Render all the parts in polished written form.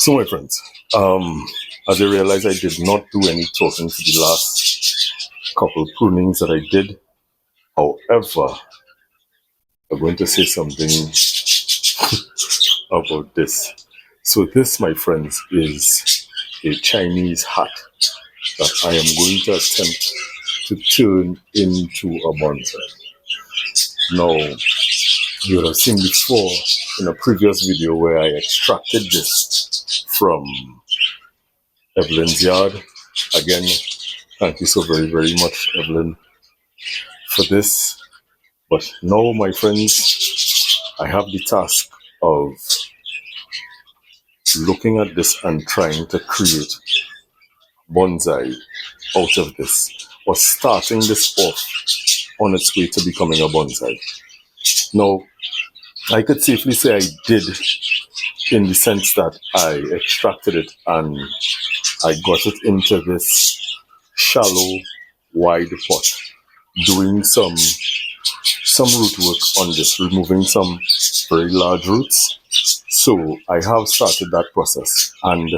So my friends, as I realized I did not do any talking for the last couple prunings that I did. However, I'm going to say something about this. So this, my friends, is a Chinese hat that I am going to attempt to turn into a bonsai. Now, you would have seen before in a previous video where I extracted this from Evelyn's yard. Again, thank you so very, very much, Evelyn, for this. But now, my friends, I have the task of looking at this and trying to create bonsai out of this, or starting this off on its way to becoming a bonsai. Now, I could safely say I did, in the sense that I extracted it and I got it into this shallow, wide pot, doing some root work on this, removing some very large roots. So I have started that process, and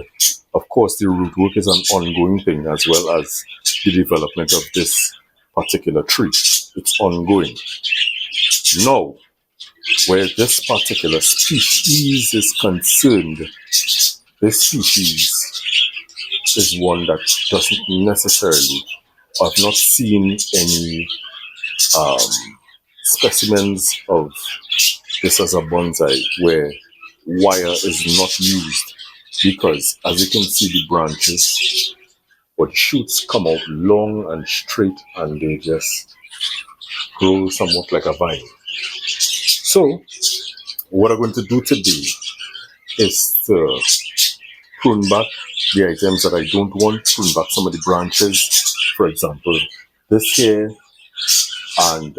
of course the root work is an ongoing thing, as well as the development of this particular tree. It's ongoing. Now, where this particular species is concerned, this species is one that doesn't necessarily, I've not seen any specimens of this as a bonsai where wire is not used, because as you can see, the branches or the shoots come out long and straight, and they just grow somewhat like a vine. So what I'm going to do today is to prune back the items that I don't want, prune back some of the branches, for example this here, and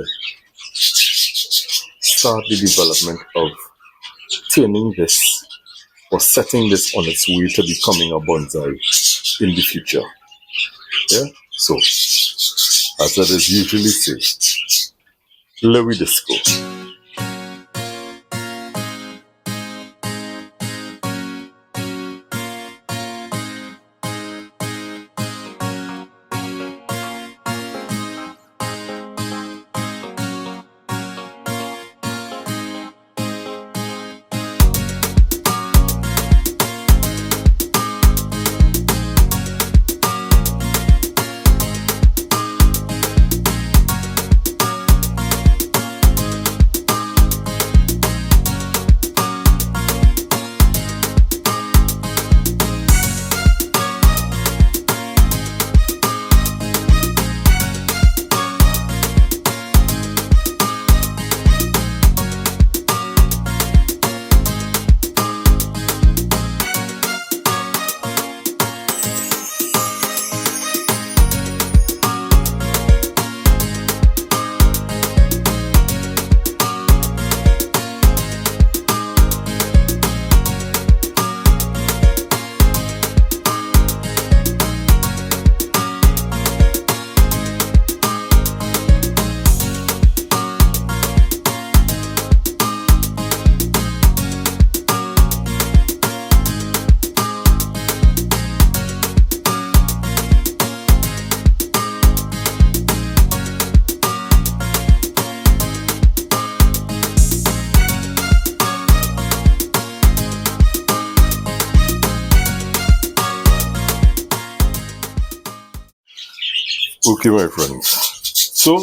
start the development of turning this or setting this on its way to becoming a bonsai in the future. Yeah, so as I usually say, let me disco. Okay, my friends, so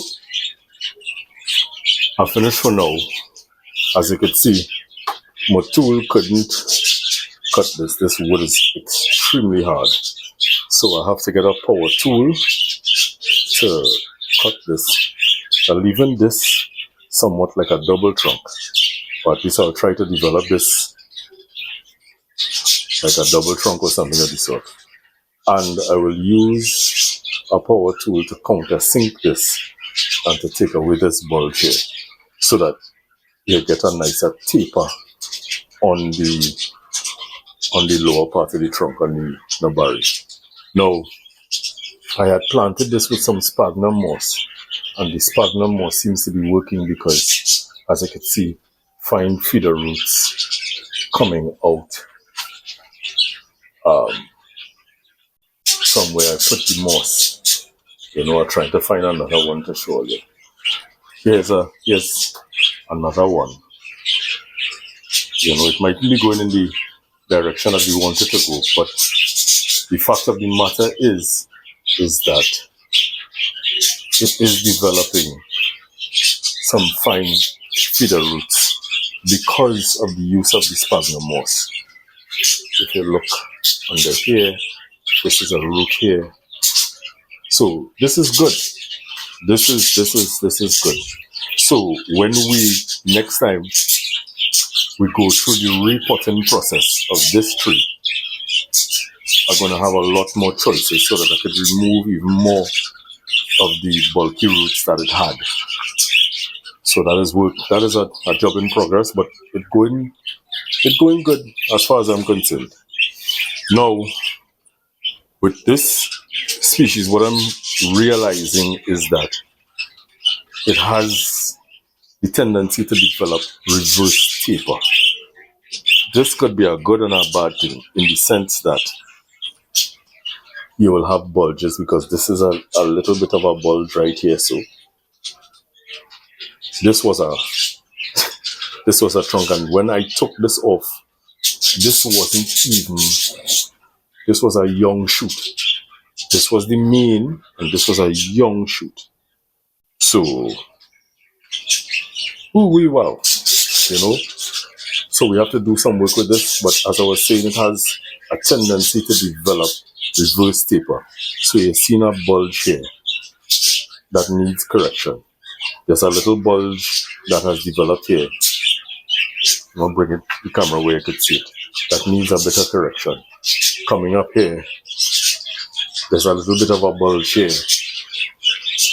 I finished for now. As you can see, my tool couldn't cut this. This wood is extremely hard, so I have to get a power tool to cut this. I'm leaving this somewhat like a double trunk, or at least I'll try to develop this like a double trunk or something of the sort. And I will use a power tool to countersink this and to take away this bulge here, so that you get a nicer taper on the lower part of the trunk, on the barry. Now, I had planted this with some sphagnum moss, and the sphagnum moss seems to be working, because as I can see, fine feeder roots coming out um, somewhere I put the moss. I'm trying to find another one to show you. Here's another one. It might be going in the direction that we want it to go, but the fact of the matter is that it is developing some fine feeder roots because of the use of the sphagnum moss. If you look under here, this is a root here. So this is good. This is good. So when next time we go through the repotting process of this tree, I'm going to have a lot more choices so that I could remove even more of the bulky roots that it had. So that is work. That is a job in progress, but it's going good as far as I'm concerned. Now, with this species, what I'm realizing is that it has the tendency to develop reverse taper. This could be a good and a bad thing in the sense that you will have bulges, because this is a little bit of a bulge right here. So this was a trunk, and when I took this off, this was a young shoot. This was the main, and this was a young shoot. So, wow, So we have to do some work with this, but as I was saying, it has a tendency to develop reverse taper. So you're seeing a bulge here that needs correction. There's a little bulge that has developed here. I'll bring the camera where you could see it. That needs a bit of correction. Coming up here, there's a little bit of a bulge here.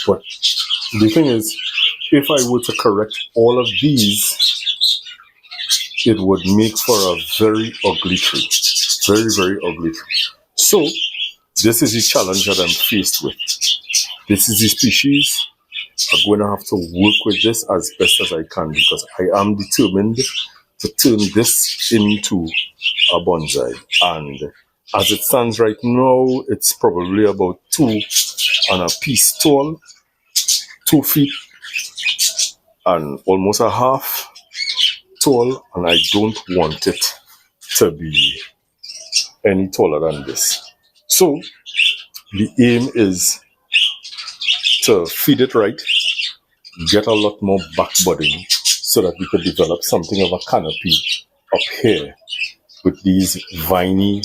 But the thing is, if I were to correct all of these, it would make for a very ugly tree. Very, very ugly tree. So, this is the challenge that I'm faced with. This is the species. I'm going to have to work with this as best as I can, because I am determined to turn this into a bonsai. And as it stands right now, it's probably about 2 and a piece tall, 2 feet and almost a half tall, and I don't want it to be any taller than this. So the aim is to feed it right, get a lot more back budding, so that we could develop something of a canopy up here with these viney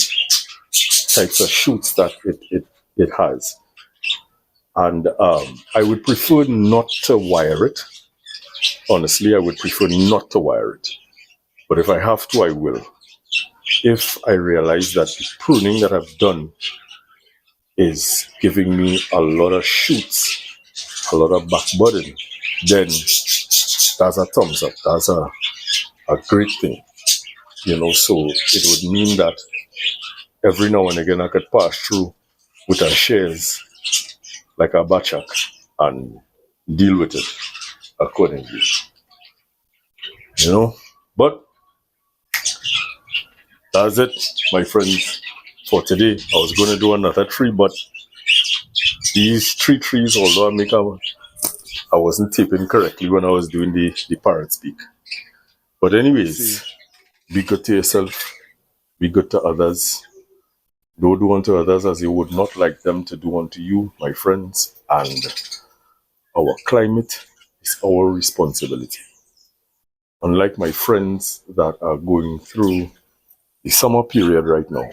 types of shoots that it has. And I would prefer not to wire it. Honestly, I would prefer not to wire it. But if I have to, I will. If I realize that the pruning that I've done is giving me a lot of shoots, a lot of back budding, then that's a thumbs up. That's a great thing. So it would mean that every now and again I could pass through with a shears like a bachak and deal with it accordingly. But that's it, my friends, for today. I was going to do another tree, but these 3 trees, although I wasn't taping correctly when I was doing the parrot speak. But anyways, be good to yourself, be good to others. Don't do unto others as you would not like them to do unto you, my friends. And our climate is our responsibility. Unlike my friends that are going through the summer period right now,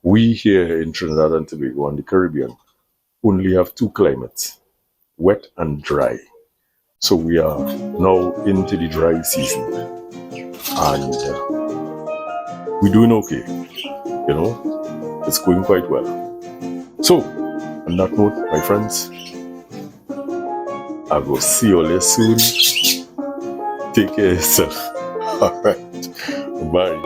we here in Trinidad and Tobago and the Caribbean only have 2 climates, wet and dry. So we are now into the dry season, and we're doing okay. It's going quite well. So, on that note, my friends, I will see you all soon. Take care of yourself. All right. Bye.